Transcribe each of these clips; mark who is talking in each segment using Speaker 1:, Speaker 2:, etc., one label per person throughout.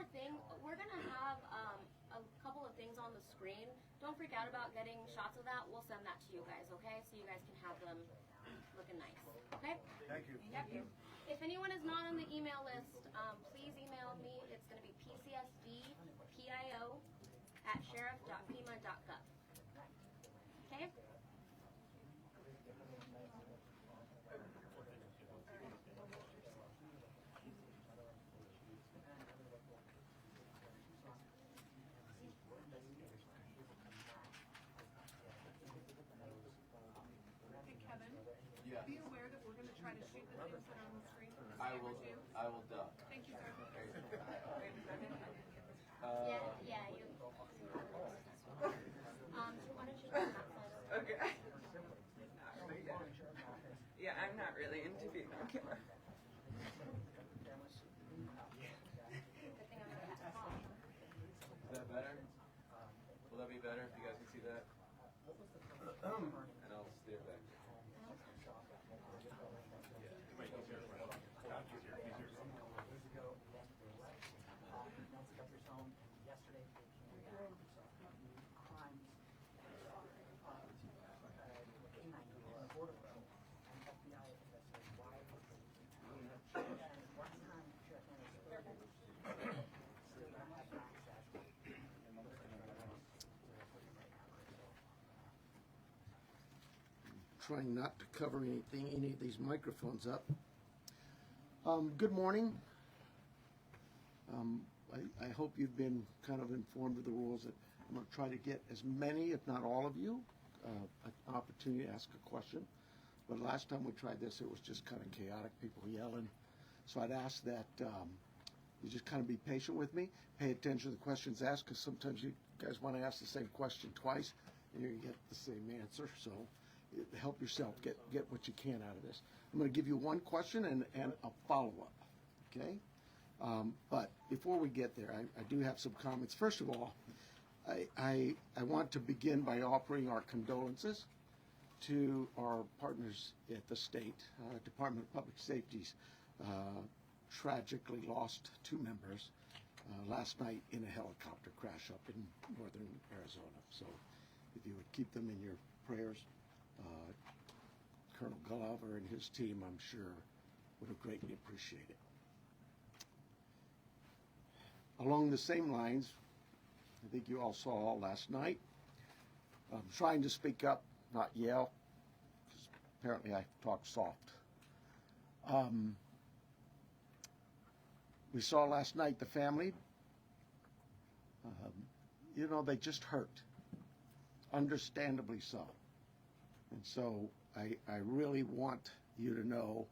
Speaker 1: more thing. We're going to have a couple of things on the screen. Don't freak out about getting shots of that. We'll send that to you guys, okay? So you guys can have them looking nice, okay?
Speaker 2: Thank you.
Speaker 1: Yep. If anyone is not on the email list, please email me. It's going to be pcsdpio@sheriff.pima.gov. Okay?
Speaker 3: Hey Kevin,
Speaker 2: Yeah.
Speaker 3: be aware that we're going to try to shoot the things that are on the screen for a
Speaker 2: I
Speaker 3: second or
Speaker 2: will.
Speaker 3: two.
Speaker 2: I will.
Speaker 3: Thank you, sir.
Speaker 1: Yeah, you. Why don't you do that first?
Speaker 4: Okay. Yeah, I'm not really into being on camera.
Speaker 1: Good thing I'm not at home.
Speaker 2: Is that better? Will that be better if you guys can see that? And I'll steer back.
Speaker 5: Trying not to cover any of these microphones up. Good morning. I hope you've been kind of informed of the rules. That I'm going to try to get as many, if not all of you, an opportunity to ask a question. But last time we tried this, it was just kind of chaotic, people yelling. So I'd ask that you just kind of be patient with me, pay attention to the questions asked, because sometimes you guys want to ask the same question twice, and you get the same answer. So help yourself, get what you can out of this. I'm going to give you one question and a follow-up, okay? But before we get there, I do have some comments. First of all, I want to begin by offering our condolences to our partners at the state Department of Public Safety's tragically lost 2 members last night in a helicopter crash up in northern Arizona. So if you would keep them in your prayers, Colonel Glover and his team, I'm sure, would have greatly appreciated it. Along the same lines, I think you all saw last night, I'm trying to speak up, not yell, because apparently I talk soft. We saw last night the family, they just hurt, understandably so. And so I really want you to know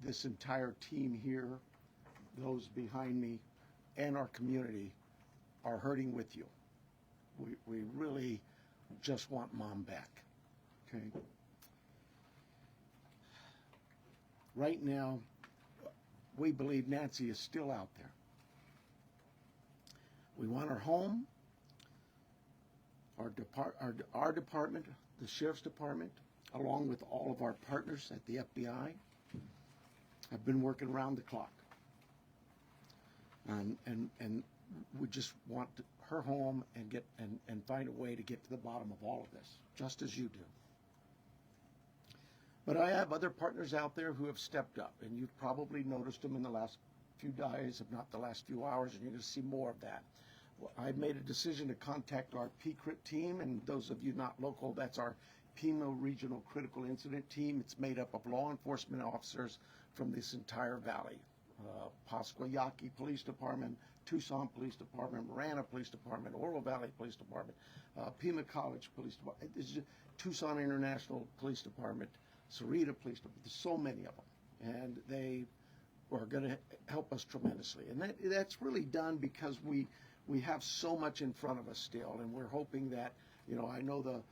Speaker 5: this entire team here, those behind me, and our community are hurting with you. We really just want Mom back, okay? Right now, we believe Nancy is still out there. We want her home. Our department, the Sheriff's Department, along with all of our partners at the FBI, have been working around the clock. And we just want her home and find a way to get to the bottom of all of this, just as you do. But I have other partners out there who have stepped up, and you've probably noticed them in the last few days, if not the last few hours, and you're going to see more of that. I made a decision to contact our PCRIT team, and those of you not local, that's our Pima Regional Critical Incident Team. It's made up of law enforcement officers from this entire valley. Pasquayaki Police Department, Tucson Police Department, Marana Police Department, Oro Valley Police Department, Pima College Police Department, Tucson International Police Department, Sarita Police Department. There's so many of them, and they are going to help us tremendously. And that's really done because we have so much in front of us still, and we're hoping that, I know the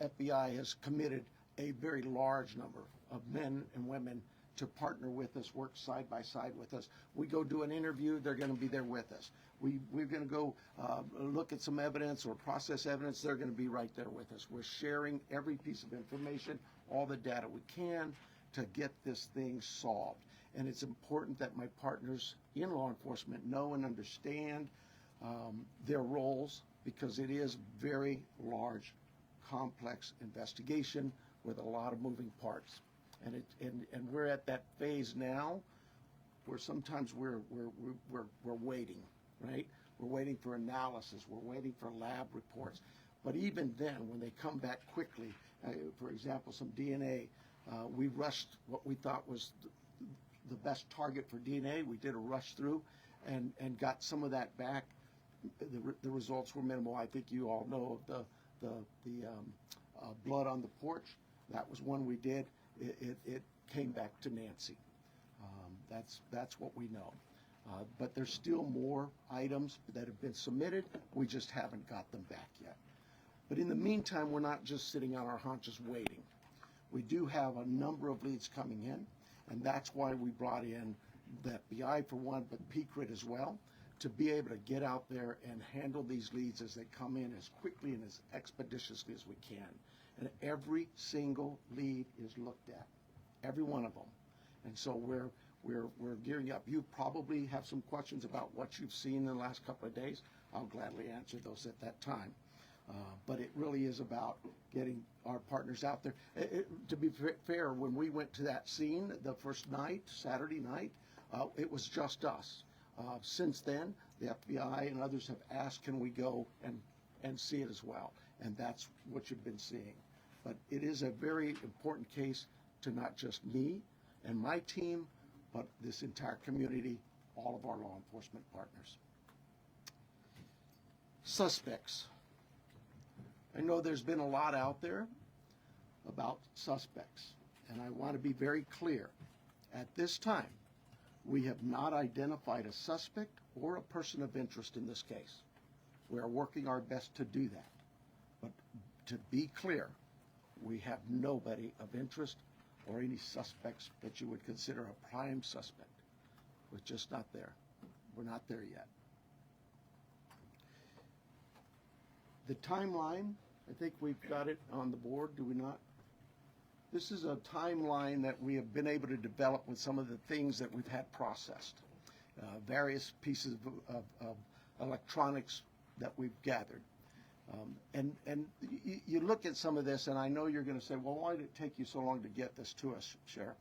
Speaker 5: FBI has committed a very large number of men and women to partner with us, work side by side with us. We go do an interview, they're going to be there with us. We're going to go look at some evidence or process evidence, they're going to be right there with us. We're sharing every piece of information, all the data we can to get this thing solved. and it's important that my partners in law enforcement know and understand their roles, because it is very large, complex investigation with a lot of moving parts. And we're at that phase now where sometimes we're waiting, right? We're waiting for analysis, we're waiting for lab reports. But even then, when they come back quickly, for example, some DNA, we rushed what we thought was the best target for DNA. We did a rush through and got some of that back. The results were minimal. I think you all know of the blood on the porch. That was one we did. It came back to Nancy. That's what we know. But there's still more items that have been submitted. We just haven't got them back yet. But in the meantime, we're not just sitting on our haunches waiting. We do have a number of leads coming in, and that's why we brought in the FBI for one, but PCRIT as well, to be able to get out there and handle these leads as they come in as quickly and as expeditiously as we can. And every single lead is looked at, every one of them. And so we're gearing up. You probably have some questions about what you've seen in the last couple of days. I'll gladly answer those at that time. But it really is about getting our partners out there. To be fair, when we went to that scene the first night, Saturday night, it was just us. Since then, the FBI and others have asked, can we go and see it as well? And that's what you've been seeing. But it is a very important case to not just me and my team, but this entire community, all of our law enforcement partners. Suspects. I know there's been a lot out there about suspects, and I want to be very clear. At this time, we have not identified a suspect or a person of interest in this case. We are working our best to do that. But to be clear, we have nobody of interest or any suspects that you would consider a prime suspect. We're just not there. We're not there yet. The timeline, I think we've got it on the board, do we not? This is a timeline that we have been able to develop with some of the things that we've had processed. Various pieces of electronics that we've gathered. And you look at some of this, and I know you're going to say, well, why did it take you so long to get this to us, Sheriff?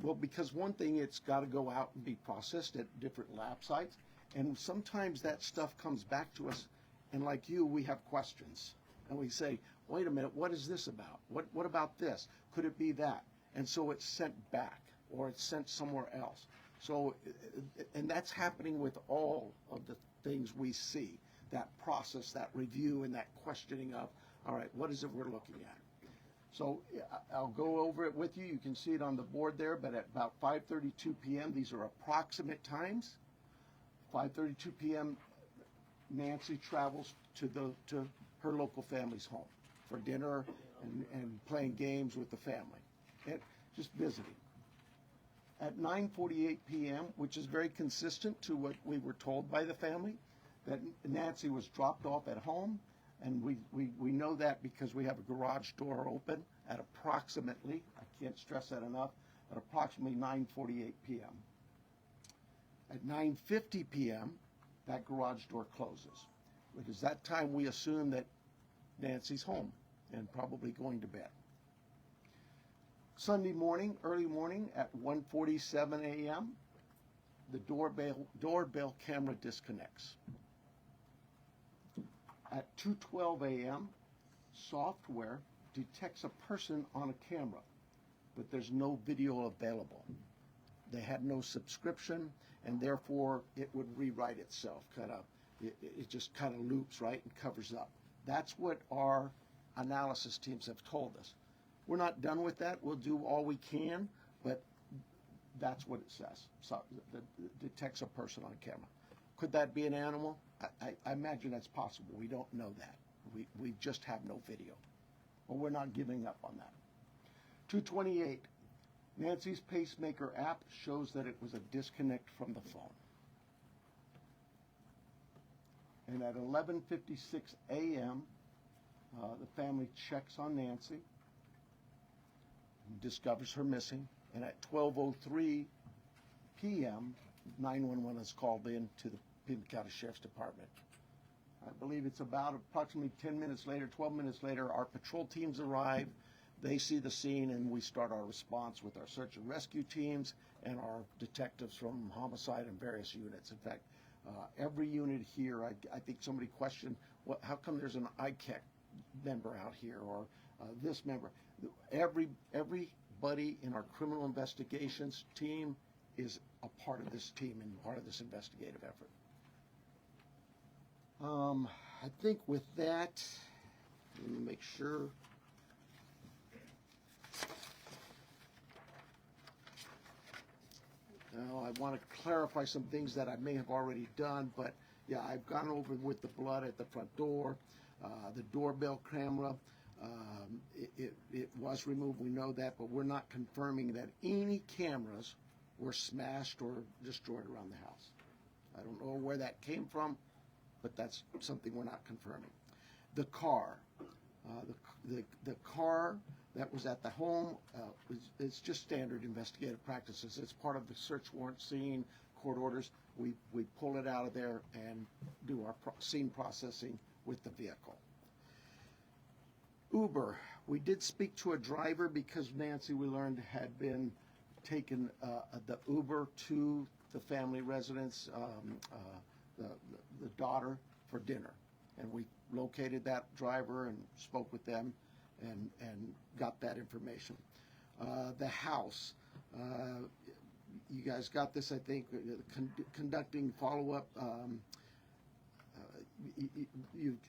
Speaker 5: Well, because one thing, it's got to go out and be processed at different lab sites. And sometimes that stuff comes back to us, and like you, we have questions. And we say, wait a minute, what is this about? What about this? Could it be that? And so it's sent back, or it's sent somewhere else. So, and that's happening with all of the things we see, that process, that review, and that questioning of, all right, what is it we're looking at? So I'll go over it with you. You can see it on the board there, but at about 5:32 p.m., these are approximate times. 5:32 p.m., Nancy travels to her local family's home for dinner and playing games with the family, and just visiting. At 9:48 p.m., which is very consistent to what we were told by the family, that Nancy was dropped off at home, and we know that because we have a garage door open at approximately, I can't stress that enough, at approximately 9:48 p.m. At 9:50 p.m., that garage door closes. Because that time we assume that Nancy's home and probably going to bed. Sunday morning, early morning at 1:47 a.m., the doorbell camera disconnects. At 2:12 a.m., software detects a person on a camera, but there's no video available. They had no subscription, and therefore it would rewrite itself. It just kind of loops, right, and covers up. That's what our analysis teams have told us. We're not done with that. We'll do all we can, but that's what it says. So it detects a person on camera. Could that be an animal? I imagine that's possible. We don't know that. We just have no video. Well, we're not giving up on that. 2:28. Nancy's pacemaker app shows that it was a disconnect from the phone. And at 11:56 a.m., the family checks on Nancy and discovers her missing. And at 12:03, p.m., 911 is called in to the Pima County Sheriff's Department. I believe it's about approximately 10 minutes later, 12 minutes later, our patrol teams arrive. They see the scene, and we start our response with our search and rescue teams and our detectives from homicide and various units. In fact, every unit here, I think somebody questioned, how come there's an ICAC member out here, or this member? Everybody in our criminal investigations team is a part of this team and part of this investigative effort. I think with that, let me make sure. Now, I want to clarify some things that I may have already done, but yeah, I've gone over with the blood at the front door, the doorbell camera. It was removed, we know that, but we're not confirming that any cameras were smashed or destroyed around the house. I don't know where that came from, but that's something we're not confirming. The car, the car that was at the home, it's just standard investigative practices. It's part of the search warrant scene, court orders. We pull it out of there and do our scene processing with the vehicle. Uber, we did speak to a driver because Nancy, we learned, had been taken the Uber to the family residence, the daughter, for dinner. And we located that driver and spoke with them and got that information. The house, you guys got this, I think, conducting follow-up.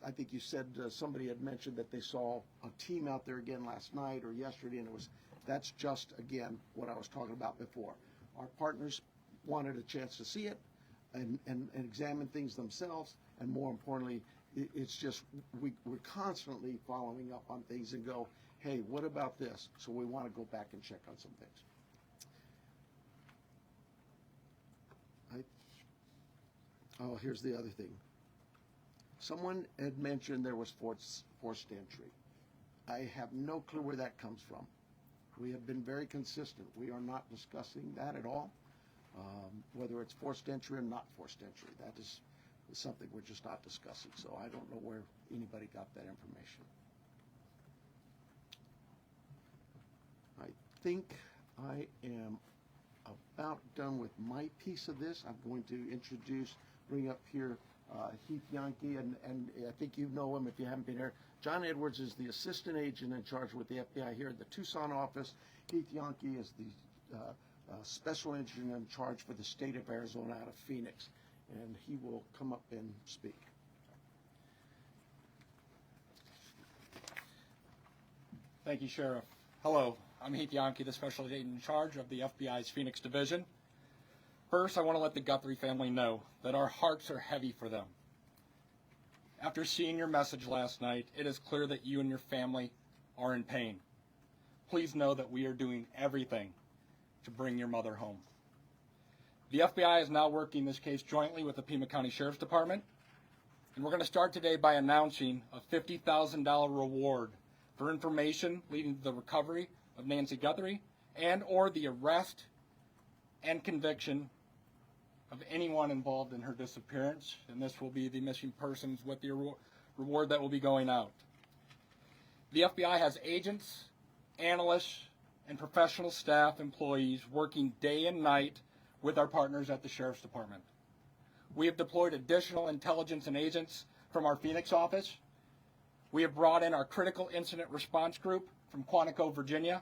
Speaker 5: I think you said somebody had mentioned that they saw a team out there again last night or yesterday, and that's just, again, what I was talking about before. Our partners wanted a chance to see it and examine things themselves, and more importantly, it's just we're constantly following up on things and go, hey, what about this? So we want to go back and check on some things. Oh, here's the other thing. Someone had mentioned there was forced entry. I have no clue where that comes from. We have been very consistent. We are not discussing that at all, whether it's forced entry or not forced entry. That is something we're just not discussing. So I don't know where anybody got that information. I think I am about done with my piece of this. I'm going to bring up here Heath Yankee, and I think you know him if you haven't been here. John Edwards is the assistant agent in charge with the FBI here at the Tucson office. Heath Yankee is the special agent in charge for the state of Arizona out of Phoenix, and he will come up and speak.
Speaker 6: Thank you, Sheriff. Hello, I'm Heath Yankee, the special agent in charge of the FBI's Phoenix Division. First, I want to let the Guthrie family know that our hearts are heavy for them. After seeing your message last night, it is clear that you and your family are in pain. Please know that we are doing everything to bring your mother home. The FBI is now working this case jointly with the Pima County Sheriff's Department, and we're going to start today by announcing a $50,000 reward for information leading to the recovery of Nancy Guthrie and or the arrest and conviction of anyone involved in her disappearance, and this will be the missing persons with the reward that will be going out. The FBI has agents, analysts, and professional staff employees working day and night with our partners at the Sheriff's Department. We have deployed additional intelligence and agents from our Phoenix office. We have brought in our critical incident response group from Quantico, Virginia.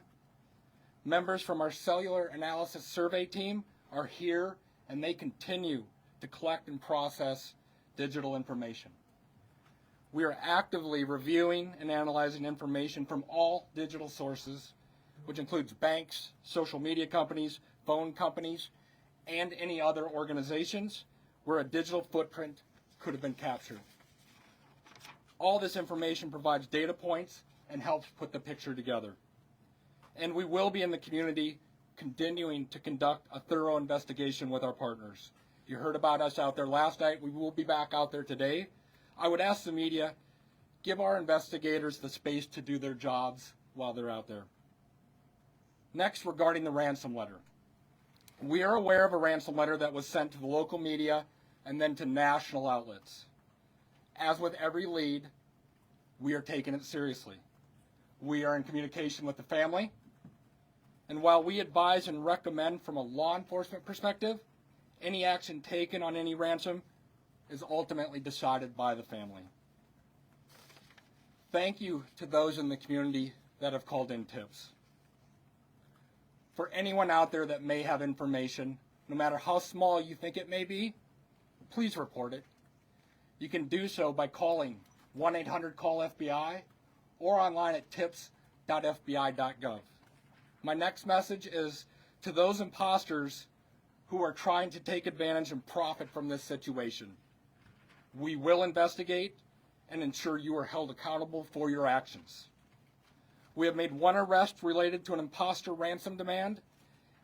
Speaker 6: Members from our cellular analysis survey team are here, and they continue to collect and process digital information. We are actively reviewing and analyzing information from all digital sources, which includes banks, social media companies, phone companies, and any other organizations where a digital footprint could have been captured. All this information provides data points and helps put the picture together. And we will be in the community continuing to conduct a thorough investigation with our partners. You heard about us out there last night. We will be back out there today. I would ask the media, give our investigators the space to do their jobs while they're out there. Next, regarding the ransom letter. We are aware of a ransom letter that was sent to the local media and then to national outlets. As with every lead, we are taking it seriously. We are in communication with the family, and while we advise and recommend from a law enforcement perspective, any action taken on any ransom is ultimately decided by the family. Thank you to those in the community that have called in tips. For anyone out there that may have information, no matter how small you think it may be, please report it. You can do so by calling 1-800-CALL-FBI or online at tips.fbi.gov. My next message is to those imposters who are trying to take advantage and profit from this situation. We will investigate and ensure you are held accountable for your actions. We have made one arrest related to an imposter ransom demand,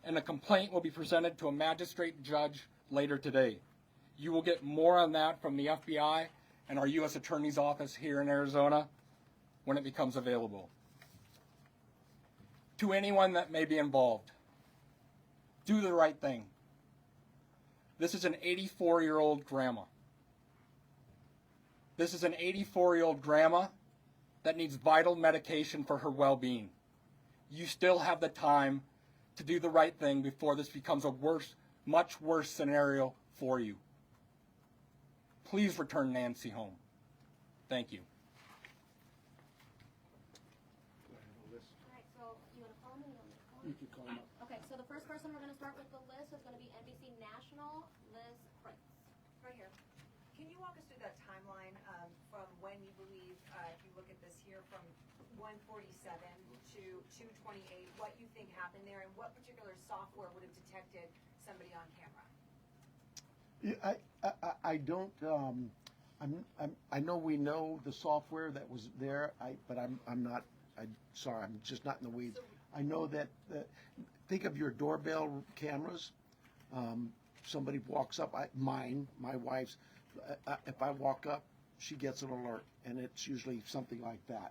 Speaker 6: and a complaint will be presented to a magistrate judge later today. You will get more on that from the FBI and our U.S. Attorney's Office here in Arizona when it becomes available. To anyone that may be involved, do the right thing. This is an 84-year-old grandma. This is an 84-year-old grandma that needs vital medication for her well-being. You still have the time to do the right thing before this becomes a much worse scenario for you. Please return Nancy home. Thank you.
Speaker 1: All right, so you want to call me? You can call me. Okay, so the first person we're going to start with the list is going to be NBC National, Liz Prince.
Speaker 7: Right here. Can you walk us through that timeline from when you believe, if you look at this here, from 147 to 228, what you think happened there, and what particular software would have detected somebody on camera?
Speaker 5: Yeah, I don't. I know we know the software that was there. But I'm not. Sorry, I'm just not in the weeds. I know that. Think of your doorbell cameras. Somebody walks up. My wife's. If I walk up, she gets an alert, and it's usually something like that.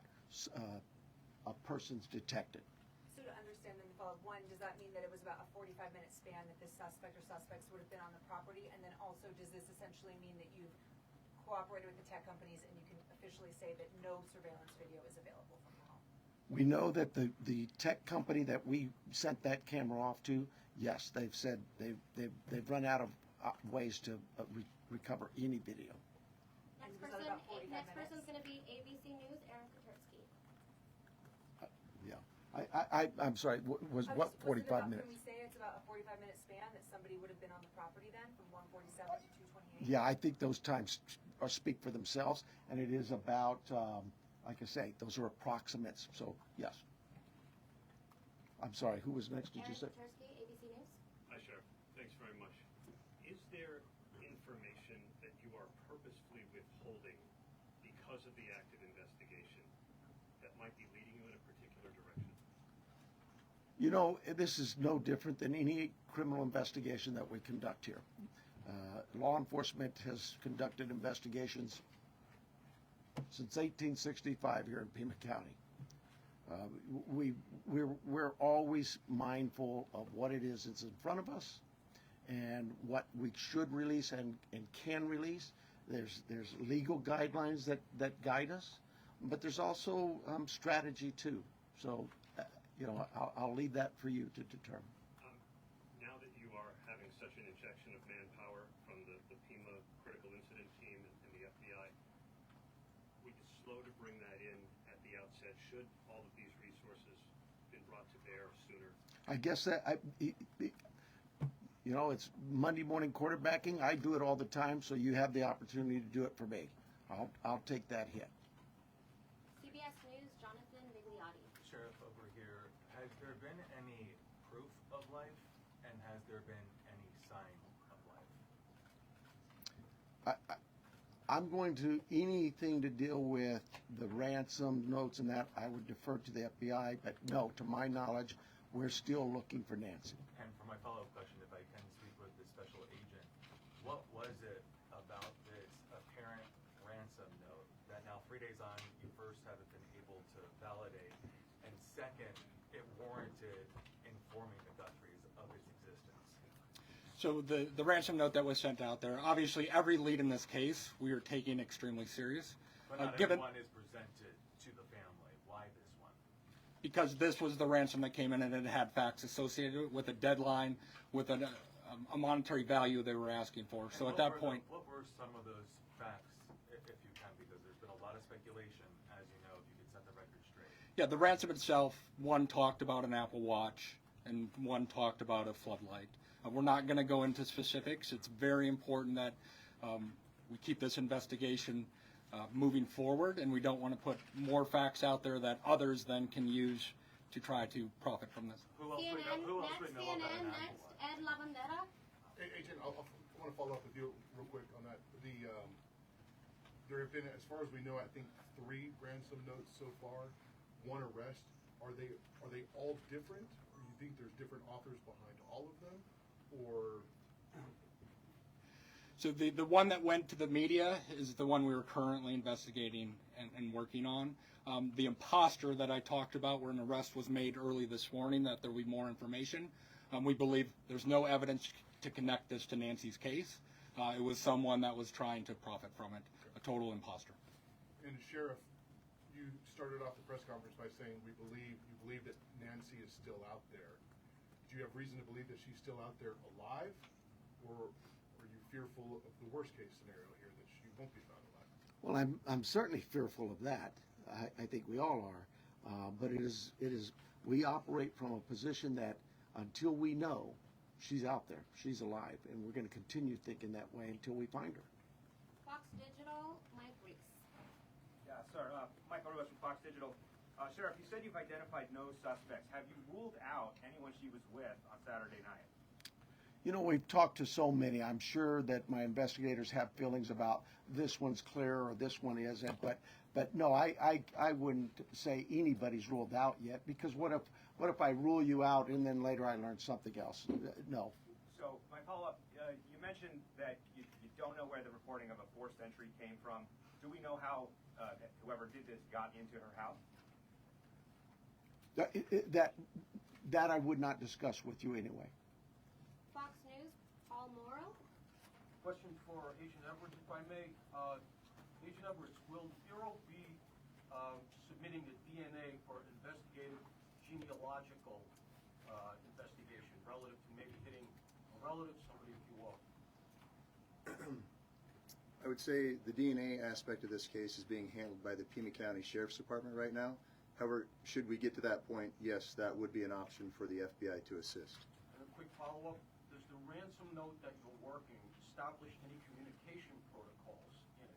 Speaker 5: A person's detected.
Speaker 7: So to understand then, one, does that mean that it was about a 45-minute span that this suspect or suspects would have been on the property? And then also, does this essentially mean that you've cooperated with the tech companies and you can officially say that no surveillance video is available from the home?
Speaker 5: We know that the tech company that we sent that camera off to, yes, they've said they've run out of ways to recover any video.
Speaker 1: Next person's going to be ABC News, Aaron Katersky.
Speaker 5: I'm sorry, was what 45 minutes?
Speaker 7: Can we say it's about a 45-minute span that somebody would have been on the property then, from 147 to 228?
Speaker 5: Yeah, I think those times speak for themselves, and it is about, like I say, those are approximates, so yes. I'm sorry, who was next, did you say?
Speaker 1: Aaron Katersky, ABC News.
Speaker 8: Hi, Sheriff. Thanks very much. Is there information that you are purposefully withholding because of the active investigation that might be leading you in a particular direction?
Speaker 5: You know, this is no different than any criminal investigation that we conduct here. Law enforcement has conducted investigations since 1865 here in Pima County. We're always mindful of what it is that's in front of us and what we should release and can release. There's legal guidelines that guide us, but there's also strategy too. So, I'll leave that for you to determine.
Speaker 8: Now that you are having such an injection of manpower from the Pima critical incident team and the FBI, were you slow to bring that in at the outset? Should all of these resources been brought to bear sooner?
Speaker 5: I guess that it's Monday morning quarterbacking. I do it all the time, so you have the opportunity to do it for me. I'll take that hit.
Speaker 1: CBS News, Jonathan Vigliotti.
Speaker 2: Sheriff, over here, has there been any proof of life, and has there been any sign of life?
Speaker 5: I'm going to anything to deal with the ransom notes and that. I would defer to the FBI, but no, to my knowledge, we're still looking for Nancy.
Speaker 2: And for my follow-up question, if I can speak with the special agent, what was it about this apparent ransom note that now 3 days on, you first haven't been able to validate, and second, it warranted informing the Guthries of its existence?
Speaker 6: So the ransom note that was sent out there, obviously every lead in this case we are taking extremely serious.
Speaker 2: But not
Speaker 6: Given
Speaker 2: everyone is presented to the family. Why this one?
Speaker 6: because this was the ransom that came in and it had facts associated with a deadline, with a monetary value they were asking for. So at that point,
Speaker 2: What were some of those facts, if you can, because there's been a lot of speculation, as you know, if you could set the record straight.
Speaker 6: yeah, the ransom itself, one talked about an Apple Watch and one talked about a floodlight. We're not going to go into specifics. It's very important that we keep this investigation moving forward, and we don't want to put more facts out there that others then can use to try to profit from this.
Speaker 2: Who else would
Speaker 1: CNN,
Speaker 2: know,
Speaker 1: next,
Speaker 2: about
Speaker 1: CNN,
Speaker 2: an
Speaker 1: next,
Speaker 2: Apple Watch?
Speaker 1: Ed Lavandera.
Speaker 9: Hey, Agent, I want to follow up with you real quick on that. There have been, as far as we know, I think 3 ransom notes so far, 1 arrest. Are they all different? Or you think there's different authors behind all of them? Or
Speaker 6: So the one that went to the media is the one we were currently investigating and working on. The imposter that I talked about, where an arrest was made early this morning, that there will be more information. We believe there's no evidence to connect this to Nancy's case. It was someone that was trying to profit from it, a total imposter.
Speaker 9: and Sheriff, you started off the press conference by saying you believe that Nancy is still out there. Do you have reason to believe that she's still out there alive, or are you fearful of the worst case scenario here, that she won't be found alive?
Speaker 5: Well, I'm certainly fearful of that. I think we all are. But we operate from a position that until we know she's out there, she's alive, and we're going to continue thinking that way until we find her.
Speaker 1: Fox Digital, Mike Reese.
Speaker 10: Yeah, sir. Michael Rose from Fox Digital. Sheriff, you said you've identified no suspects. Have you ruled out anyone she was with on Saturday night?
Speaker 5: You know, we've talked to so many. I'm sure that my investigators have feelings about this one's clear or this one isn't. But no, I wouldn't say anybody's ruled out yet, because what if I rule you out and then later I learn something else? No.
Speaker 10: So my follow-up, you mentioned that you don't know where the reporting of a forced entry came from. Do we know how whoever did this got into her house?
Speaker 5: That I would not discuss with you anyway.
Speaker 1: Fox News, Paul Morrow.
Speaker 11: Question for Agent Edwards, if I may. Agent Edwards, will the Bureau be submitting the DNA for investigative genealogical investigation relative to maybe hitting a relative, somebody if you will?
Speaker 12: I would say the DNA aspect of this case is being handled by the Pima County Sheriff's Department right now. However, should we get to that point, yes, that would be an option for the FBI to assist.
Speaker 11: And a quick follow-up, does the ransom note that you're working establish any communication protocols in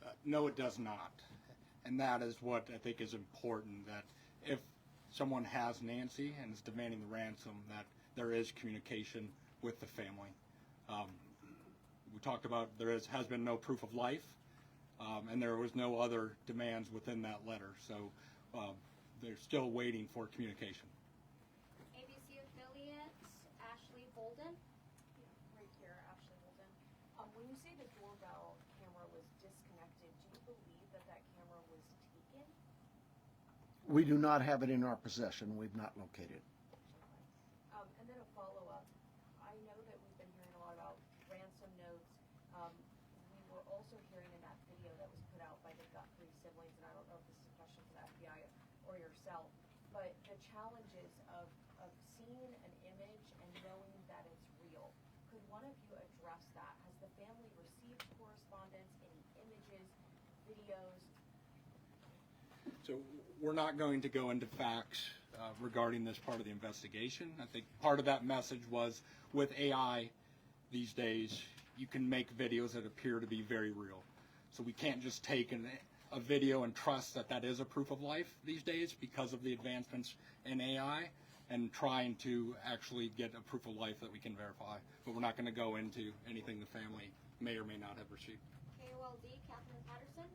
Speaker 11: it?
Speaker 6: No, it does not. And that is what I think is important, that if someone has Nancy and is demanding the ransom, that there is communication with the family. We talked about there has been no proof of life, and there was no other demands within that letter. So they're still waiting for communication.
Speaker 1: ABC affiliate, Ashley Holden.
Speaker 7: Right here, Ashley Holden. When you say the doorbell camera was disconnected, do you believe that camera was taken?
Speaker 5: We do not have it in our possession. We've not located it.
Speaker 7: And then a follow-up. I know that we've been hearing a lot about ransom notes. We were also hearing in that video that was put out by the Guthrie siblings, and I don't know if this is a question for the FBI or yourself, but the challenges of seeing an image and knowing that it's real. Could one of you address that? Has the family received correspondence, any images, videos?
Speaker 6: So we're not going to go into facts regarding this part of the investigation. I think part of that message was, with AI these days, you can make videos that appear to be very real. So we can't just take a video and trust that that is a proof of life these days because of the advancements in AI, and trying to actually get a proof of life that we can verify. But we're not going to go into anything the family may or may not have received.
Speaker 1: KOLD, Catherine Patterson.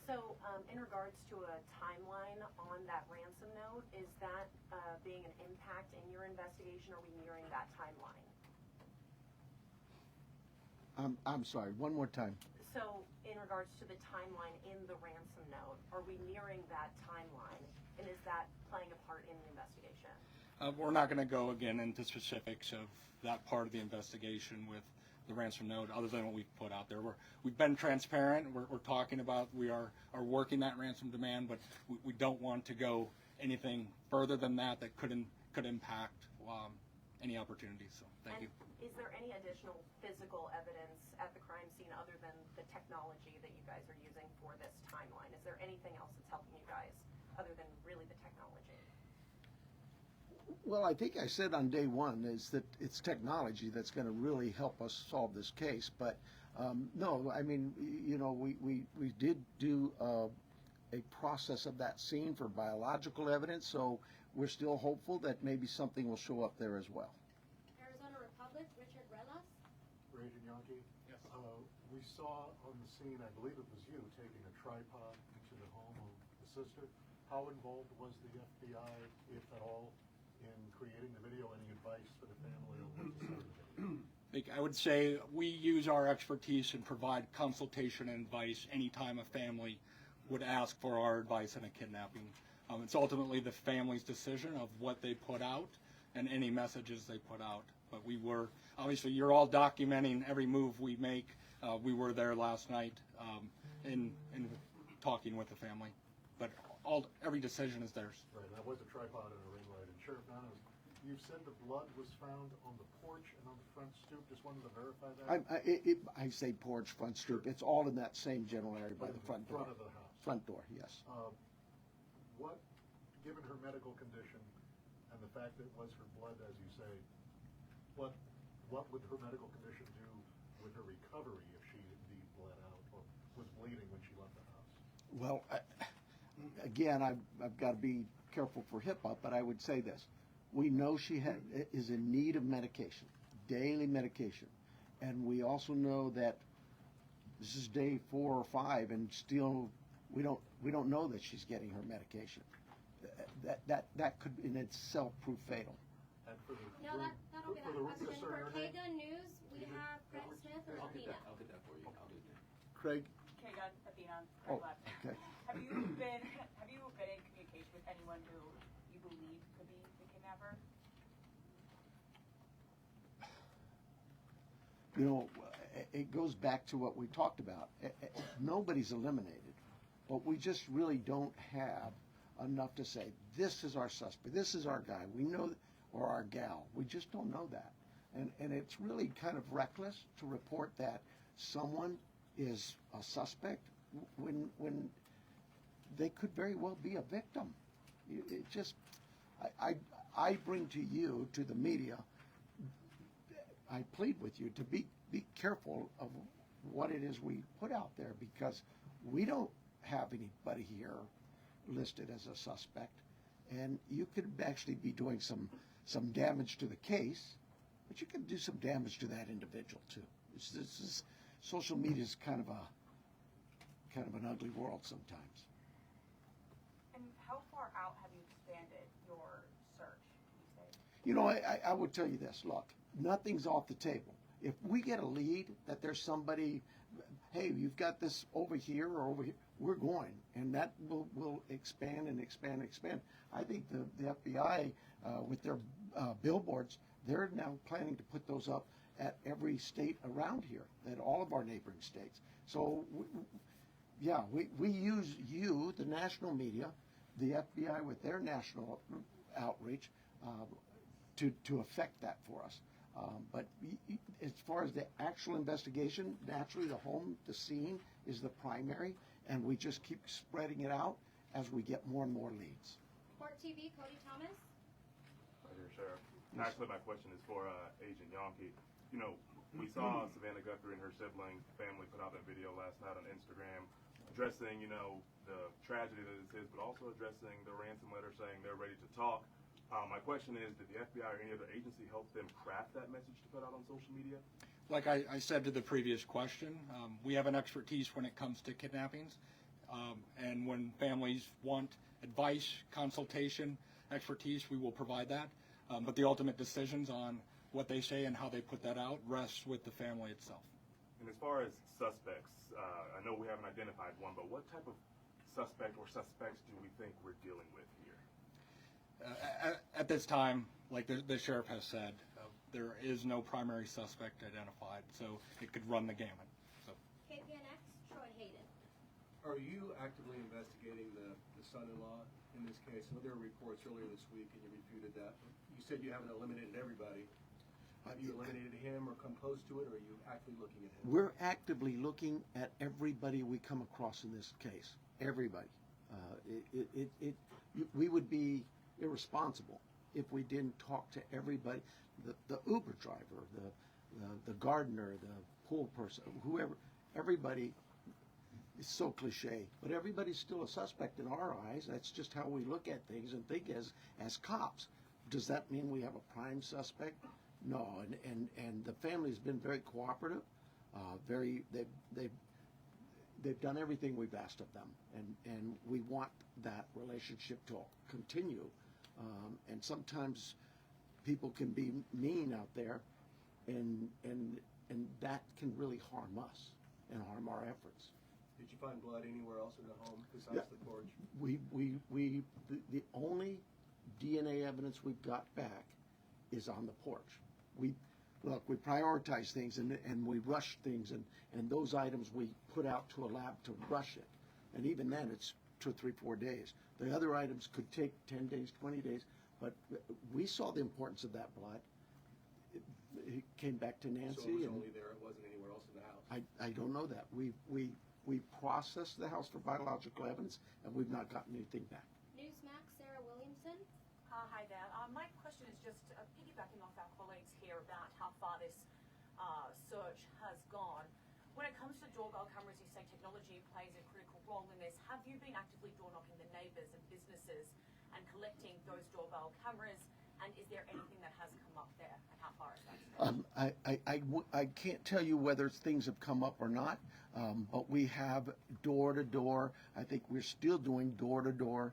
Speaker 13: So, in regards to a timeline on that ransom note, is that being an impact in your investigation? Are we nearing that timeline?
Speaker 5: I'm sorry, one more time.
Speaker 13: So, in regards to the timeline in the ransom note, are we nearing that timeline? And is that playing a part in the investigation?
Speaker 6: We're not going to go again into specifics of that part of the investigation with the ransom note, other than what we've put out there. We've been transparent. We're talking about we are working that ransom demand, but we don't want to go anything further than that could impact any opportunities. So thank you.
Speaker 13: Is there any additional physical evidence at the crime scene other than the technology that you guys are using for this timeline? Is there anything else that's helping you guys other than really the technology?
Speaker 5: Well, I think I said on day one is that it's technology that's going to really help us solve this case. But no, I mean, you know, we did do a process of that scene for biological evidence, so we're still hopeful that maybe something will show up there as well.
Speaker 1: Arizona Republic, Richard Relas.
Speaker 14: Agent Yankee? Yes. We saw on the scene, I believe it was you, taking a tripod into the home of the sister. How involved was the FBI, if at all, in creating the video? Any advice for the family on what to say to the video?
Speaker 6: I would say we use our expertise and provide consultation and advice anytime a family would ask for our advice in a kidnapping. It's ultimately the family's decision of what they put out and any messages they put out. But we were, obviously, you're all documenting every move we make. We were there last night in talking with the family. But every decision is theirs.
Speaker 14: Right, that was a tripod and a ring light. And Sheriff Nanos, you said the blood was found on the porch and on the front stoop. Just wanted to verify that.
Speaker 5: I say porch, front stoop. It's all in that same general area by the front door.
Speaker 14: Front of the house.
Speaker 5: Front door, yes.
Speaker 14: What, given her medical condition and the fact that it was her blood, as you say, what would her medical condition do with her recovery if she indeed bled out or was bleeding when she left the house?
Speaker 5: Well, again, I've got to be careful for HIPAA, but I would say this. We know she is in need of medication, daily medication. And we also know that this is day 4 or 5, and still we don't know that she's getting her medication. That could in itself prove fatal.
Speaker 14: And for the
Speaker 1: No, that'll be that question. For KGA News, we have Craig Smith or
Speaker 15: I'll get
Speaker 1: Pima.
Speaker 15: that for you. I'll do that.
Speaker 5: Craig?
Speaker 7: KGA, Athena,
Speaker 5: Oh,
Speaker 7: Craig Lab.
Speaker 5: okay.
Speaker 7: Have you been in communication with anyone who you believe could be the kidnapper?
Speaker 5: You know, it goes back to what we talked about. Nobody's eliminated, but we just really don't have enough to say, this is our suspect, this is our guy, we know, or our gal. We just don't know that. And it's really kind of reckless to report that someone is a suspect when they could very well be a victim. It just, I bring to you, to the media, I plead with you to be careful of what it is we put out there, because we don't have anybody here listed as a suspect, and you could actually be doing some damage to the case, but you can do some damage to that individual too. Social media is kind of an ugly world sometimes.
Speaker 7: And how far out have you expanded your search these days?
Speaker 5: You know, I would tell you this, look, nothing's off the table. If we get a lead that there's somebody, hey, you've got this over here or over here, we're going, and that will expand and expand and expand. I think the FBI, with their billboards, they're now planning to put those up at every state around here, at all of our neighboring states. So, we use you, the national media, the FBI with their national outreach, to affect that for us. But as far as the actual investigation, naturally the scene is the primary, and we just keep spreading it out as we get more and more leads.
Speaker 1: Court TV, Cody Thomas.
Speaker 16: Right here, Sheriff. Actually, my question is for Agent Yankee. You know, we saw Savannah Guthrie and her sibling family put out a video last night on Instagram addressing, you know, the tragedy that this is, but also addressing the ransom letter saying they're ready to talk. My question is, did the FBI or any other agency help them craft that message to put out on social media?
Speaker 6: Like I said to the previous question, we have an expertise when it comes to kidnappings. And when families want advice, consultation, expertise, we will provide that. But the ultimate decisions on what they say and how they put that out rests with the family itself.
Speaker 16: And as far as suspects, I know we haven't identified one, but what type of suspect or suspects do we think we're dealing with here?
Speaker 6: At this time, like the sheriff has said, there is no primary suspect identified, so it could run the gamut. So.
Speaker 1: KPNX, Troy Hayden.
Speaker 11: Are you actively investigating the son-in-law in this case? I know there were reports earlier this week, and you refuted that. You said you haven't eliminated everybody. Have you eliminated him or come close to it, or are you actively looking at him?
Speaker 5: We're actively looking at everybody we come across in this case. Everybody. We would be irresponsible if we didn't talk to everybody. The Uber driver, the gardener, the pool person, whoever, everybody. It's so cliche, but everybody's still a suspect in our eyes. That's just how we look at things and think as cops. Does that mean we have a prime suspect? No, and the family's been very cooperative. They've done everything we've asked of them, and we want that relationship to continue. And sometimes people can be mean out there, and that can really harm us and harm our efforts.
Speaker 11: Did you find blood anywhere else in the home besides the porch?
Speaker 5: The only DNA evidence we've got back is on the porch. We prioritize things and we rush things, and those items we put out to a lab to rush it. And even then, it's 2, 3, 4 days. The other items could take 10 days, 20 days, but we saw the importance of that blood. It came back to Nancy.
Speaker 11: So it was only there, it wasn't anywhere else in the house?
Speaker 5: I don't know that. We processed the house for biological evidence, and we've not gotten anything back.
Speaker 1: Newsmax, Sarah Williamson.
Speaker 15: Hi there. My question is just piggybacking off our colleagues here about how far this search has gone. When it comes to doorbell cameras, you say technology plays a critical role in this. Have you been actively door knocking the neighbours and businesses and collecting those doorbell cameras? And is there anything that has come up there? And how far is that?
Speaker 5: I can't tell you whether things have come up or not, but we have door-to-door. I think we're still doing door-to-door,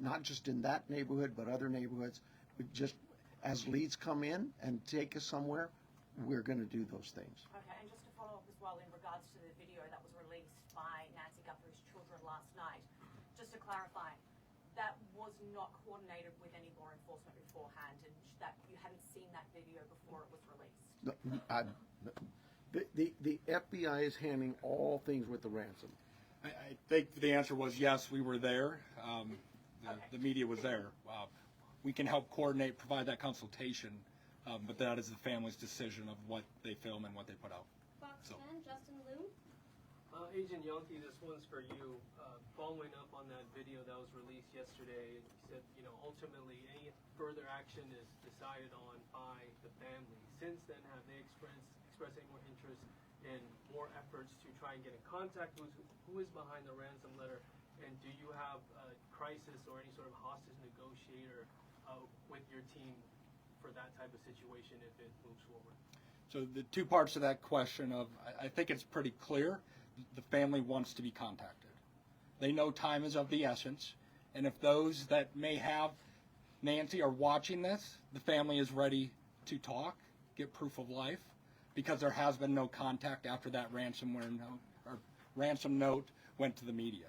Speaker 5: not just in that neighborhood, but other neighborhoods. We just, as leads come in and take us somewhere, we're going to do those things.
Speaker 15: Okay, and just to follow up as well in regards to the video that was released by Nancy Guthrie's children last night, just to clarify, that was not coordinated with any law enforcement beforehand, and that you hadn't seen that video before it was released?
Speaker 5: The FBI is handling all things with the ransom.
Speaker 6: I think the answer was yes, we were there. The media was there. We can help coordinate, provide that consultation, but that is the family's decision of what they film and what they put out.
Speaker 1: Fox 10, Justin Liu.
Speaker 17: Agent Yonke, this one's for you. Following up on that video that was released yesterday, you said, ultimately any further action is decided on by the family. Since then, have they expressed any more interest in more efforts to try and get in contact with who is behind the ransom letter? And do you have a crisis or any sort of hostage negotiator with your team for that type of situation if it moves forward?
Speaker 6: So the two parts of that question I think it's pretty clear. The family wants to be contacted. They know time is of the essence, and if those that may have Nancy are watching this, the family is ready to talk, get proof of life, because there has been no contact after that ransom note went to the media.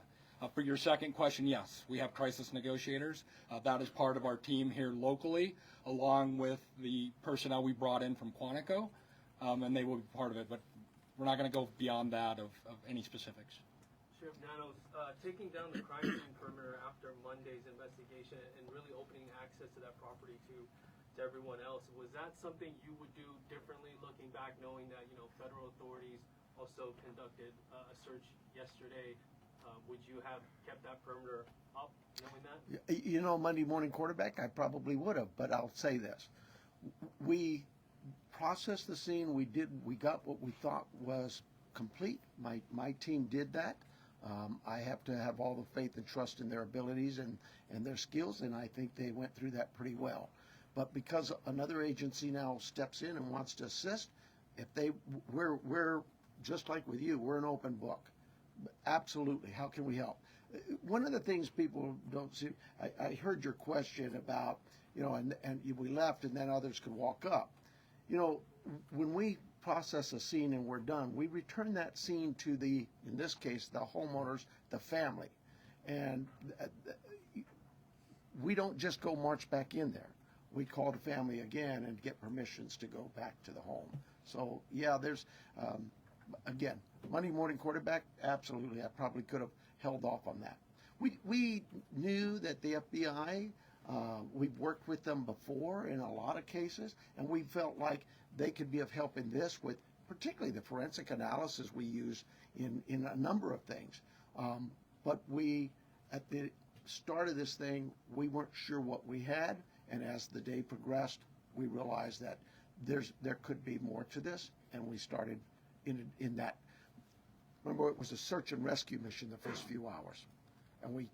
Speaker 6: For your second question, yes, we have crisis negotiators. That is part of our team here locally, along with the personnel we brought in from Quantico, and they will be part of it. But we're not going to go beyond that of any specifics.
Speaker 17: Sheriff Nanos, taking down the crime scene perimeter after Monday's investigation and really opening access to that property to everyone else, was that something you would do differently looking back, knowing that federal authorities also conducted a search yesterday? Would you have kept that perimeter up, knowing that?
Speaker 5: Monday morning quarterback, I probably would have, but I'll say this. We processed the scene. We got what we thought was complete. My team did that. I have to have all the faith and trust in their abilities and their skills, and I think they went through that pretty well. But because another agency now steps in and wants to assist, we're just like with you, we're an open book. Absolutely. How can we help? One of the things people don't see, I heard your question about, and we left and then others could walk up. When we process a scene and we're done, we return that scene to in this case, the homeowners, the family. And we don't just go march back in there. We call the family again and get permissions to go back to the home. So yeah, there's again, Monday morning quarterback. Absolutely, I probably could have held off on that. We knew that the FBI. We've worked with them before in a lot of cases, and we felt like they could be of help in this, with particularly the forensic analysis we use in a number of things. But we, at the start of this thing, we weren't sure what we had, and as the day progressed, we realized that there could be more to this, and we started in that. Remember, it was a search and rescue mission the first few hours, and we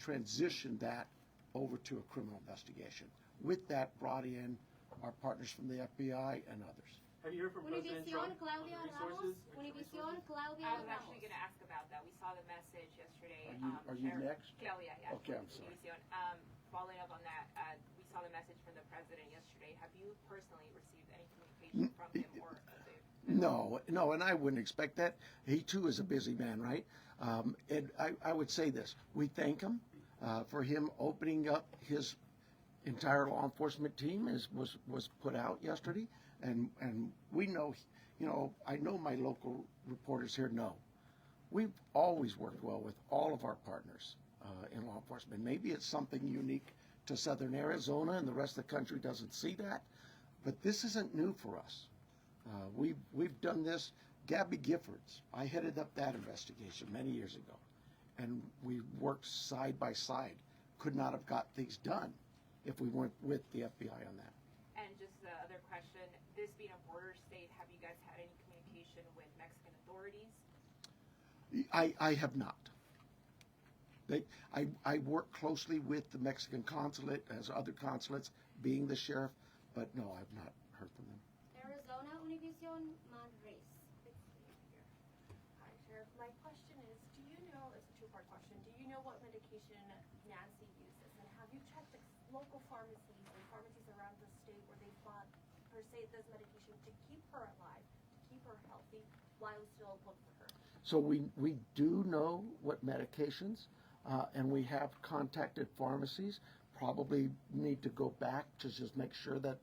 Speaker 5: transitioned that over to a criminal investigation. With that, brought in our partners from the FBI and others.
Speaker 17: Have you heard from President Trump on the resources?
Speaker 1: Univision, Claudia
Speaker 7: I was actually going to ask about that. We saw the message yesterday.
Speaker 5: Are you next?
Speaker 7: Claudia, yeah.
Speaker 5: Okay, I'm sorry.
Speaker 7: Univision. Following up on that, we saw the message from the president yesterday. Have you personally received any communication from him or?
Speaker 5: No, and I wouldn't expect that. He too is a busy man, right? And I would say this: we thank him for him opening up his entire law enforcement team, was put out yesterday, and we know, I know my local reporters here know we've always worked well with all of our partners in law enforcement. Maybe it's something unique to Southern Arizona, and the rest of the country doesn't see that, but this isn't new for us. We've done this. Gabby Giffords, I headed up that investigation many years ago, and we worked side by side. Could not have got things done if we weren't with the FBI on that.
Speaker 7: And just the other question, this being a border state, have you guys had any communication with Mexican authorities?
Speaker 5: I have not. I work closely with the Mexican consulate, as other consulates, being the sheriff, but no, I've not heard from them.
Speaker 1: Arizona, Univision, Madres.
Speaker 15: Hi, Sheriff. My question is, do you know, it's a two-part question, do you know what medication Nancy uses? And have you checked the local pharmacies and pharmacies around the state where they bought, per se, this medication to keep her alive, to keep her healthy, while still look for her?
Speaker 5: So we do know what medications, and we have contacted pharmacies. Probably need to go back to just make sure that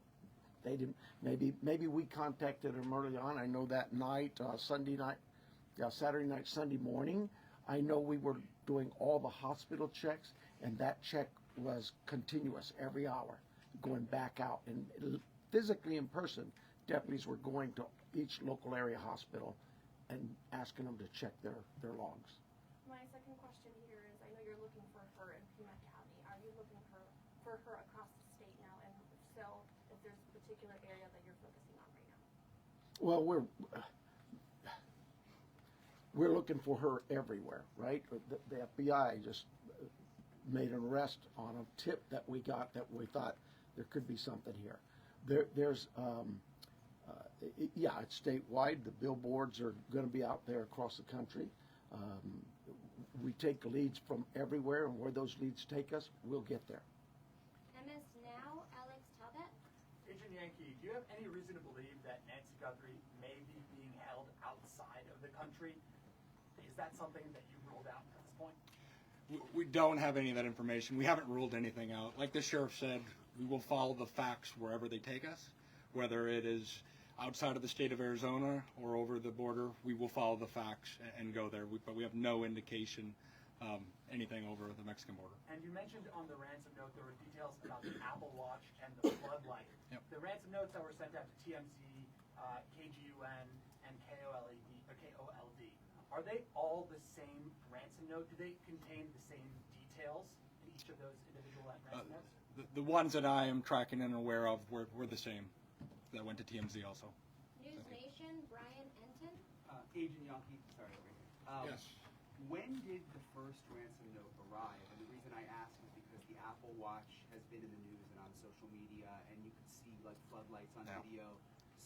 Speaker 5: they didn't. Maybe we contacted them early on. I know that night, Sunday night, Saturday night, Sunday morning. I know we were doing all the hospital checks, and that check was continuous every hour, going back out. And physically in person, deputies were going to each local area hospital and asking them to check their logs.
Speaker 15: My second question here is, I know you're looking for her in Pima County. Are you looking for her across the state now? And if so, if there's a particular area that you're focusing on right now?
Speaker 5: Well, we're looking for her everywhere, right? The FBI just made an arrest on a tip that we got that we thought there could be something here. There's it's statewide. The billboards are going to be out there across the country. We take leads from everywhere, and where those leads take us, we'll get there.
Speaker 1: MS Now, Alex Talbot.
Speaker 18: Agent Yankee, do you have any reason to believe that Nancy Guthrie may be being held outside of the country? Is that something that you ruled out at this point?
Speaker 6: We don't have any of that information. We haven't ruled anything out. Like the sheriff said, we will follow the facts wherever they take us, whether it is outside of the state of Arizona or over the border. We will follow the facts and go there, but we have no indication anything over the Mexican border.
Speaker 18: And you mentioned on the ransom note there were details about the Apple Watch and the floodlight.
Speaker 6: Yep.
Speaker 18: The ransom notes that were sent out to TMZ, KGUN, and KOLD, are they all the same ransom note? Do they contain the same details in each of those individual ransom notes?
Speaker 6: The ones that I am tracking and aware of were the same. That went to TMZ also.
Speaker 1: News Nation, Brian Enton.
Speaker 19: Agent Yankee, sorry, over here.
Speaker 6: Yes.
Speaker 19: When did the first ransom note arrive? And the reason I ask is because the Apple Watch has been in the news and on social media, and you could see like floodlights on video.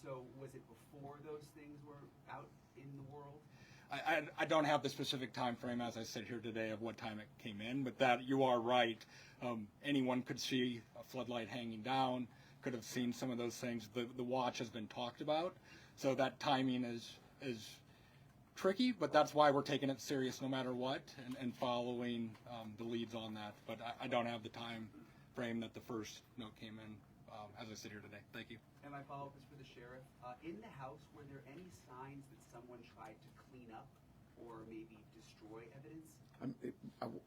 Speaker 19: So was it before those things were out in the world?
Speaker 6: I don't have the specific time frame as I sit here today of what time it came in, but that you are right. Anyone could see a floodlight hanging down, could have seen some of those things. The watch has been talked about, so that timing is tricky, but that's why we're taking it serious no matter what and following the leads on that. But I don't have the time frame that the first note came in as I sit here today. Thank you.
Speaker 19: And my follow-up is for the sheriff. In the house, were there any signs that someone tried to clean up or maybe destroy evidence?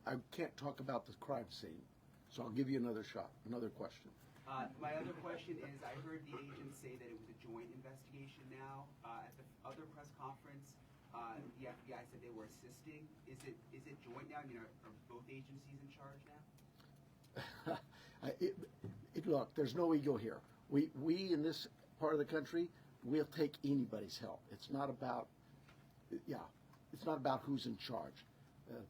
Speaker 5: I can't talk about the crime scene, so I'll give you another shot, another question.
Speaker 19: My other question is, I heard the agents say that it was a joint investigation now. At the other press conference, the FBI said they were assisting. Is it joint now? I mean, are both agencies in charge now?
Speaker 5: Look, there's no ego here. We in this part of the country, we'll take anybody's help. It's not about who's in charge.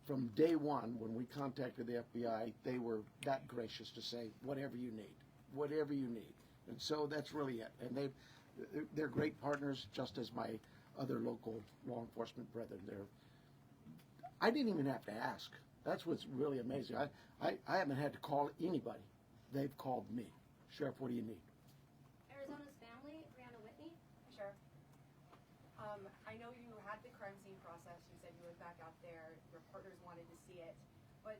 Speaker 5: From day one, when we contacted the FBI, they were that gracious to say, whatever you need. And so that's really it. And they're great partners, just as my other local law enforcement brethren. I didn't even have to ask. That's what's really amazing. I haven't had to call anybody. They've called me. Sheriff, what do you need?
Speaker 1: Arizona's family, Brianna Whitney.
Speaker 7: Sure. I know you had the crime scene process. You said you went back out there. Your partners wanted to see it. But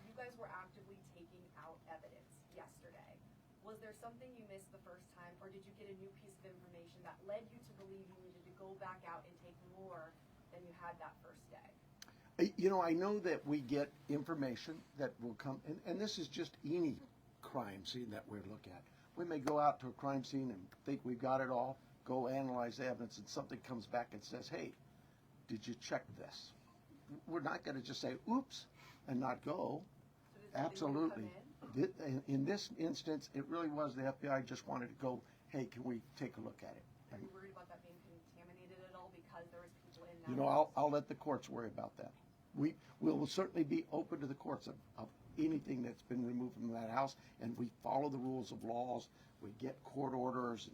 Speaker 7: you guys were actively taking out evidence yesterday. Was there something you missed the first time, or did you get a new piece of information that led you to believe you needed to go back out and take more than you had that first day?
Speaker 5: You know, I know that we get information that will come, and this is just any crime scene that we look at. We may go out to a crime scene and think we've got it all, go analyze the evidence, and something comes back and says, hey, did you check this? We're not going to just say, oops, and not go.
Speaker 7: So
Speaker 5: Absolutely. In this instance, it really was the FBI just wanted to go, hey, can we take a look at it?
Speaker 7: Are you worried about that being contaminated at all because there was people in that?
Speaker 5: You know, I'll let the courts worry about that. We will certainly be open to the courts of anything that's been removed from that house, and we follow the rules of laws. We get court orders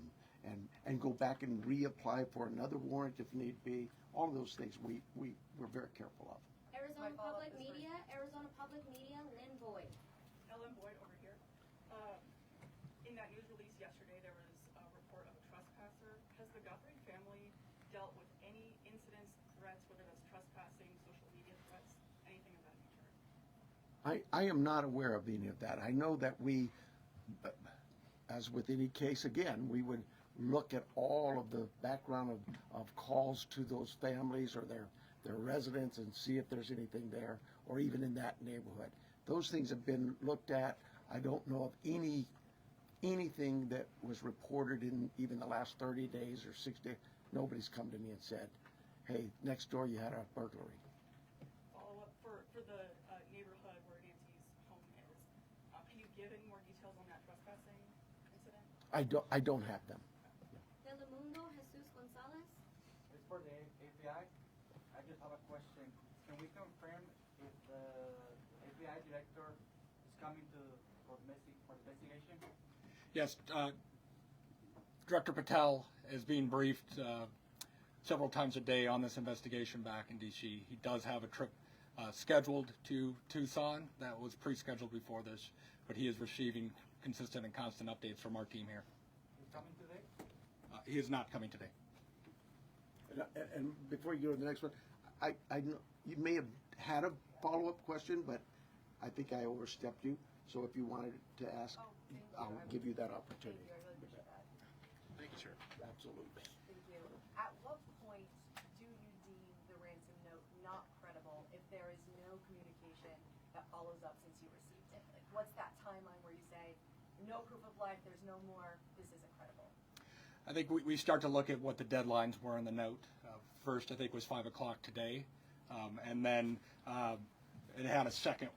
Speaker 5: and go back and reapply for another warrant if need be. All of those things we're very careful of.
Speaker 1: Arizona Public Media, Lynn Boyd.
Speaker 3: Ellen Boyd over here. In that news release yesterday, there was a report of a trespasser. Has the Guthrie family dealt with any incidents, threats, whether that's trespassing, social media threats, anything of that nature?
Speaker 5: I am not aware of any of that. I know that we, as with any case, again, we would look at all of the background of calls to those families or their residents and see if there's anything there, or even in that neighborhood. Those things have been looked at. I don't know of anything that was reported in even the last 30 days or 60 days. Nobody's come to me and said, hey, next door you had a burglary.
Speaker 3: Follow up for the neighborhood where Nancy's home is. Can you give any more details on that trespassing incident?
Speaker 5: I don't have them.
Speaker 1: Telemundo, Jesus Gonzalez.
Speaker 20: It's for the FBI. I just have a question. Can we confirm if the FBI director is coming for the investigation?
Speaker 6: Yes, Director Patel is being briefed several times a day on this investigation back in D.C. He does have a trip scheduled to Tucson that was pre-scheduled before this, but he is receiving consistent and constant updates from our team here.
Speaker 20: He's coming today?
Speaker 6: He is not coming today.
Speaker 5: And before you go to the next one, I know you may have had a follow-up question, but I think I overstepped you. So if you wanted to ask, I'll give you that opportunity.
Speaker 7: Thank you. I really appreciate that.
Speaker 6: Thank you, sir.
Speaker 5: Absolutely.
Speaker 7: Thank you. At what point do you deem the ransom note not credible if there is no communication that follows up since you received it? Like, what's that timeline where you say, no proof of life, there's no more, this isn't credible?
Speaker 6: I think we start to look at what the deadlines were in the note. First, I think was 5 o'clock today, and then it had a second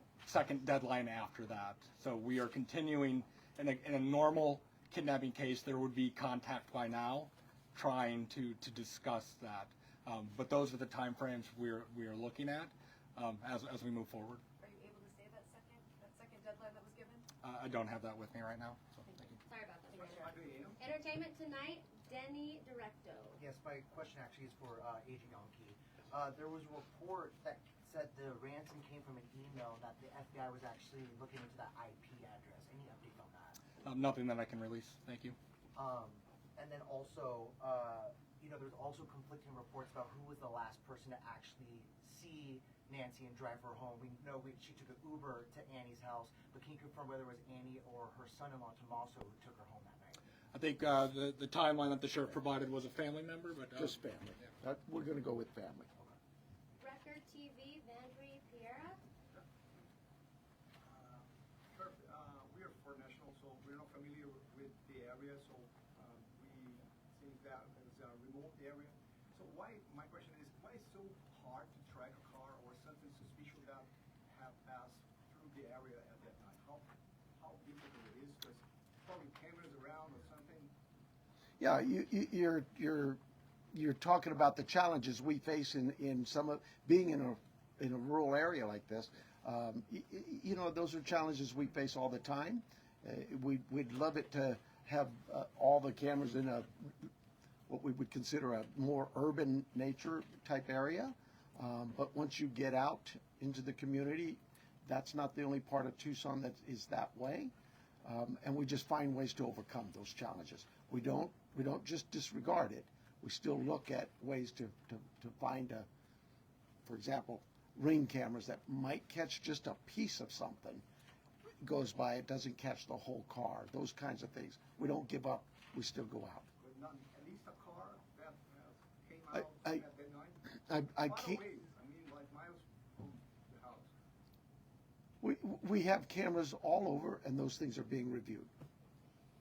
Speaker 6: deadline after that. So we are continuing in a normal kidnapping case. There would be contact by now, trying to discuss that. But those are the time frames we are looking at as we move forward.
Speaker 7: Are you able to say that second deadline that was given?
Speaker 6: I don't have that with me right now. So thank you.
Speaker 1: Sorry about that. Entertainment Tonight, Denny Directo.
Speaker 21: Yes, my question actually is for Agent Yonke. There was a report that said the ransom came from an email that the FBI was actually looking into that IP address. Any update on that?
Speaker 6: Nothing that I can release. Thank you.
Speaker 21: And then also, there's also conflicting reports about who was the last person to actually see Nancy and drive her home. We know she took an Uber to Annie's house, but can you confirm whether it was Annie or her son-in-law Tommaso who took her home that night?
Speaker 6: I think the timeline that the sheriff provided was a family member, but
Speaker 5: Just family. We're going to go with family.
Speaker 1: Record TV, Vandry Piera.
Speaker 4: Sure. We are for national, so we're not familiar with the area, so we think that is a remote area. So my question is, why is so hard to track a car or something suspicious that have passed through the area at that time? How difficult it is, because probably cameras around or something.
Speaker 5: Yeah, you're talking about the challenges we face in some of being in a rural area like this. Those are challenges we face all the time. We'd love it to have all the cameras in what we would consider a more urban nature type area. But once you get out into the community, that's not the only part of Tucson that is that way. And we just find ways to overcome those challenges. We don't just disregard it. We still look at ways to find for example, ring cameras that might catch just a piece of something. It goes by, it doesn't catch the whole car. Those kinds of things. We don't give up. We still go out.
Speaker 4: But not at least a car that came out at that night.
Speaker 5: I
Speaker 4: Far
Speaker 5: can't.
Speaker 4: away, I mean, like miles from the house.
Speaker 5: We have cameras all over, and those things are being reviewed.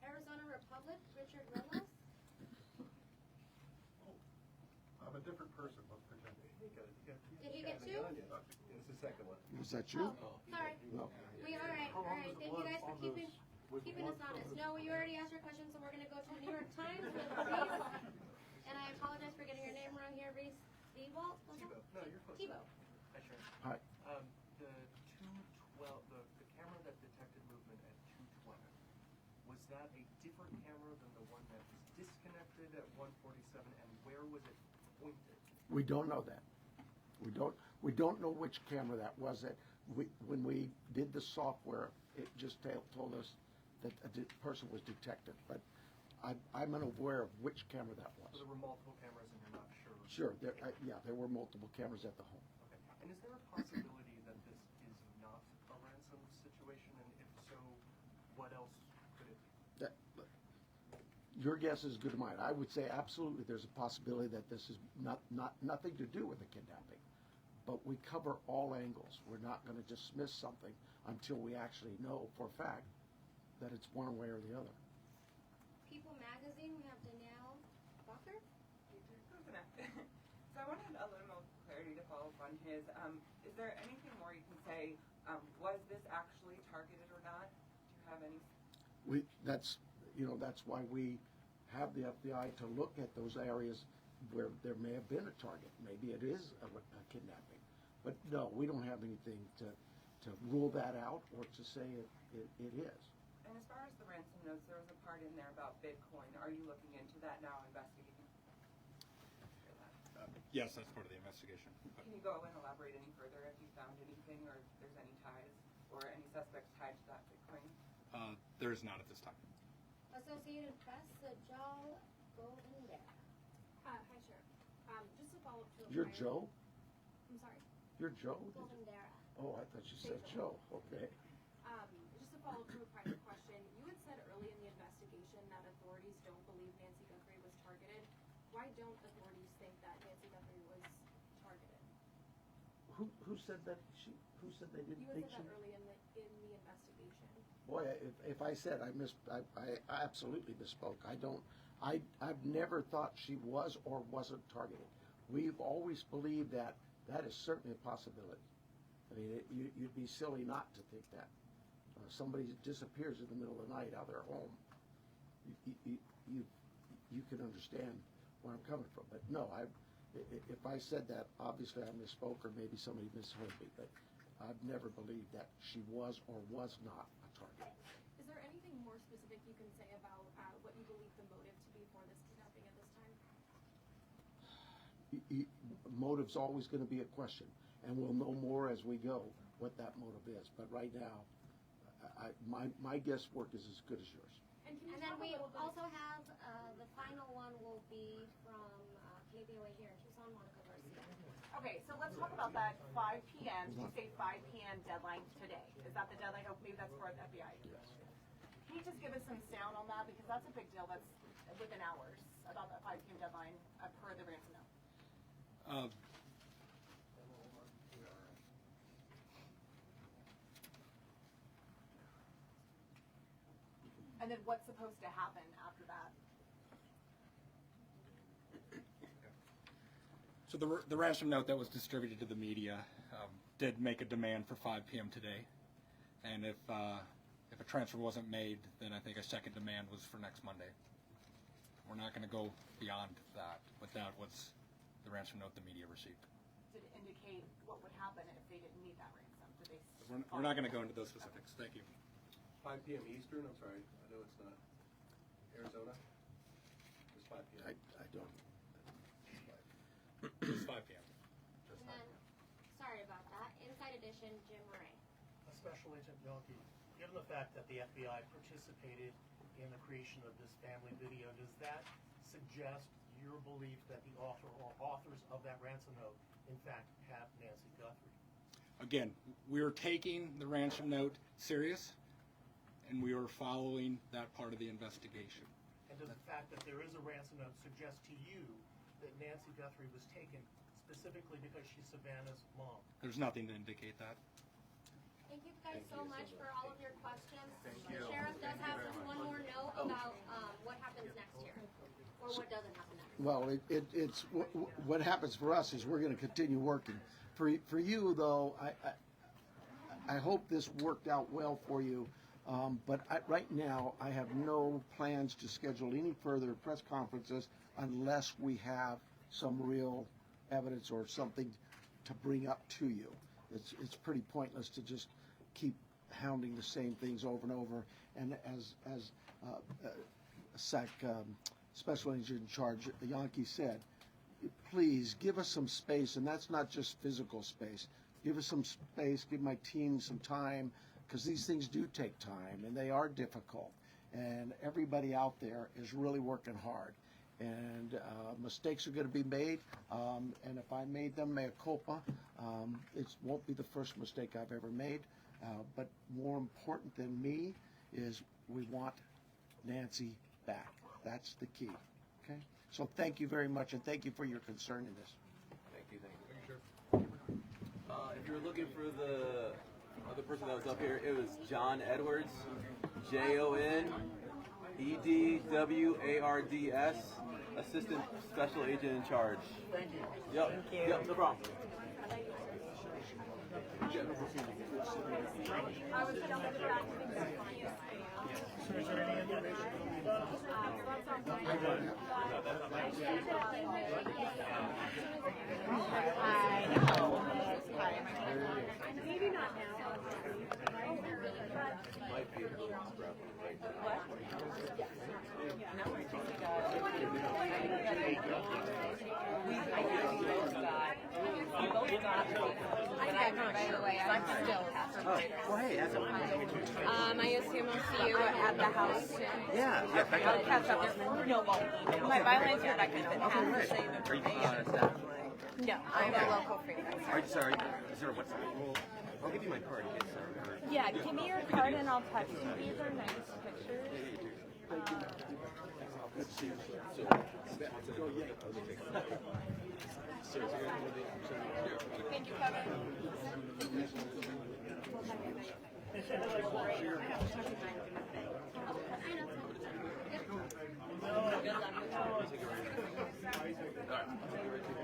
Speaker 1: Arizona Republic, Richard Ramos.
Speaker 14: I'm a different person, but pretend.
Speaker 1: Did he get two?
Speaker 14: It's the second one.
Speaker 5: Was that you?
Speaker 1: Oh, sorry.
Speaker 5: No.
Speaker 1: All right. Thank you guys for keeping us honest. No, you already asked your question, so we're going to go to the New York Times with Reese. And I apologize for getting your name wrong here, Reese. Thibault?
Speaker 22: No, you're close.
Speaker 1: Thibault.
Speaker 22: Hi, Sharon.
Speaker 5: Hi.
Speaker 22: The 212, the camera that detected movement at 220, was that a different camera than the one that was disconnected at 147, and where was it pointed?
Speaker 5: We don't know that. We don't know which camera that was. When we did the software, it just told us that a person was detected. But I'm unaware of which camera that was.
Speaker 22: So there were multiple cameras, and you're not sure?
Speaker 5: Sure. There were multiple cameras at the home.
Speaker 22: Okay. And is there a possibility that this is not a ransom situation? And if so, what else could it be?
Speaker 5: Your guess is as good as mine. I would say absolutely there's a possibility that this is nothing to do with the kidnapping. But we cover all angles. We're not going to dismiss something until we actually know for a fact that it's one way or the other.
Speaker 1: People Magazine, we have Danielle Bucker.
Speaker 23: So I wanted a little more clarity to follow up on his. Is there anything more you can say? Was this actually targeted or not? Do you have any?
Speaker 5: That's why we have the FBI to look at those areas where there may have been a target. Maybe it is a kidnapping. But no, we don't have anything to rule that out or to say it is.
Speaker 23: And as far as the ransom notes, there was a part in there about Bitcoin. Are you looking into that now, investigating?
Speaker 6: Yes, that's part of the investigation.
Speaker 23: Can you go and elaborate any further if you found anything or if there's any ties or any suspects tied to that Bitcoin?
Speaker 6: There is not at this time.
Speaker 1: Associated Press, Joe Goldendare.
Speaker 24: Hi, Sheriff. Just to follow up to a
Speaker 5: You're
Speaker 24: prior-
Speaker 5: Joe?
Speaker 24: I'm sorry.
Speaker 5: You're Joe?
Speaker 1: Goldendare.
Speaker 5: Oh, I thought you said Joe. Okay.
Speaker 24: Just to follow up to a prior question, you had said early in the investigation that authorities don't believe Nancy Guthrie was targeted. Why don't authorities think that Nancy Guthrie was targeted?
Speaker 5: Who said that? Who said they didn't
Speaker 24: You
Speaker 5: think
Speaker 24: had said
Speaker 5: she?
Speaker 24: that early in the investigation.
Speaker 5: Boy, if I said I absolutely misspoke. I've never thought she was or wasn't targeted. We've always believed that is certainly a possibility. I mean, you'd be silly not to think that. Somebody disappears in the middle of the night out of their home. You can understand where I'm coming from. But no, if I said that, obviously I misspoke or maybe somebody misheard me. But I've never believed that she was or was not a target.
Speaker 24: Is there anything more specific you can say about what you believe the motive to be for this kidnapping at this time?
Speaker 5: Motive's always going to be a question, and we'll know more as we go what that motive is. But right now, my guesswork is as good as yours.
Speaker 1: And then we also have the final one will be from KBOA here in Tucson, Monica Garcia.
Speaker 15: Okay, so let's talk about that 5 p.m. You say 5 p.m. deadline today. Is that the deadline? Oh, maybe that's for the FBI.
Speaker 5: Yes.
Speaker 15: Can you just give us some sound on that? Because that's a big deal. That's within hours about that 5 p.m. deadline per the ransom note. And then what's supposed to happen after that?
Speaker 6: So the ransom note that was distributed to the media did make a demand for 5 p.m. today, and if a transfer wasn't made, then I think a second demand was for next Monday. We're not going to go beyond that, but that was the ransom note the media received.
Speaker 15: Did it indicate what would happen if they didn't meet that ransom? Did they?
Speaker 6: We're not going to go into those specifics. Thank you.
Speaker 11: 5 p.m. Eastern, I'm sorry, I know it's not Arizona. It's 5 p.m.
Speaker 5: I don't.
Speaker 6: It's 5 p.m.
Speaker 1: And then, sorry about that, Inside Edition, Jim Murray.
Speaker 2: Special Agent Yonke, given the fact that the FBI participated in the creation of this family video, does that suggest your belief that the author or authors of that ransom note, in fact, have Nancy Guthrie?
Speaker 6: Again, we're taking the ransom note serious, and we are following that part of the investigation.
Speaker 2: And does the fact that there is a ransom note suggest to you that Nancy Guthrie was taken specifically because she's Savannah's mom?
Speaker 6: There's nothing to indicate that.
Speaker 1: Thank you guys so much for all of your questions. The sheriff does have just one more note about what happens next year, or what doesn't happen next.
Speaker 5: Well, it's what happens for us is we're going to continue working. For you though, I hope this worked out well for you. But right now, I have no plans to schedule any further press conferences unless we have some real evidence or something to bring up to you. It's pretty pointless to just keep hounding the same things over and over. And as Special Agent in Charge Yonke said, please give us some space, and that's not just physical space. Give us some space, give my team some time, because these things do take time, and they are difficult. And everybody out there is really working hard. And mistakes are going to be made, and if I made them, mea culpa. It won't be the first mistake I've ever made. But more important than me is we want Nancy back. That's the key. Okay? So thank you very much, and thank you for your concern in this.
Speaker 8: Thank you. If you're looking for the other person that was up here, it was John Edwards, JONEDWARDS, Assistant Special Agent in Charge.
Speaker 18: Thank you.
Speaker 8: Yep.
Speaker 18: Thank you.
Speaker 8: Yep, no problem.
Speaker 15: I was going to look back to the
Speaker 2: So is there any information?
Speaker 15: Maybe not now.
Speaker 8: Might be right
Speaker 9: By the way, I'm still
Speaker 8: Oh, hey, that's
Speaker 9: I assume I'll see you at the house soon.
Speaker 8: Yeah.
Speaker 9: I'll catch up with no, my byline's Rebecca that has the same
Speaker 8: Are you
Speaker 9: information.
Speaker 8: staff?
Speaker 9: No, I'm a local freelancer.
Speaker 8: Are you sorry? Is there a WhatsApp? Well, I'll give you my card in case.
Speaker 9: Yeah, give me your card and I'll text you. These are nice pictures. Thank you, Kevin.
Speaker 8: All right.